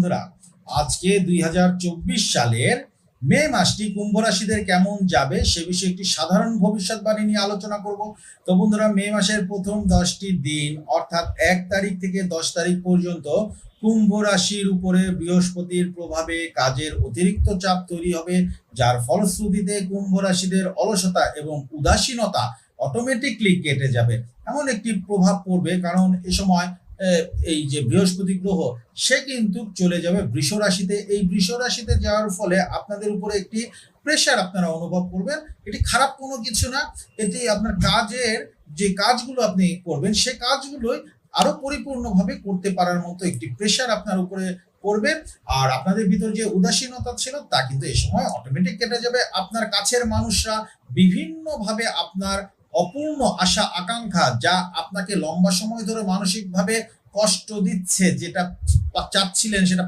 বন্ধুরা, আজকে 2024 সালের মে মাসটি কুম্ভ রাশিদের কেমন যাবে সে বিষয়ে একটি সাধারণ ভবিষ্যৎবাণী নিয়ে আলোচনা করব। তো বন্ধুরা, মে মাসের প্রথম 10টি দিন অর্থাৎ 1 তারিখ থেকে 10 তারিখ পর্যন্ত কুম্ভ রাশির উপরে বৃহস্পতির প্রভাবে কাজের অতিরিক্ত চাপ তৈরি হবে, যার ফলশ্রুতিতে কুম্ভ রাশিদের অলসতা এবং উদাসীনতা অটোমেটিকলি কেটে যাবে এমন একটি প্রভাব পড়বে। কারণ এ সময় এই যে বৃহস্পতি গ্রহ সে কিন্তু চলে যাবে বৃষ রাশিতে। এই বৃষ রাশিতে যাওয়ার ফলে আপনাদের উপরে একটি প্রেশার আপনারা অনুভব করবেন। এটি খারাপ কোনো কিছু না, এটি আপনার কাজের যে কাজগুলো আপনি করবেন সে কাজগুলোই আরো পরিপূর্ণভাবে করতে পারার মতো একটি প্রেশার আপনার উপরে পড়বে। আর আপনাদের ভিতর যে উদাসীনতা ছিল তা কিন্তু এই সময় অটোমেটিক কেটে যাবে। আপনার কাছের মানুষরা বিভিন্নভাবে আপনার অপূর্ণ আশা আকাঙ্ক্ষা, যা আপনাকে লম্বা সময় ধরে মানসিকভাবে কষ্ট দিচ্ছে, যেটা চাচ্ছিলেন সেটা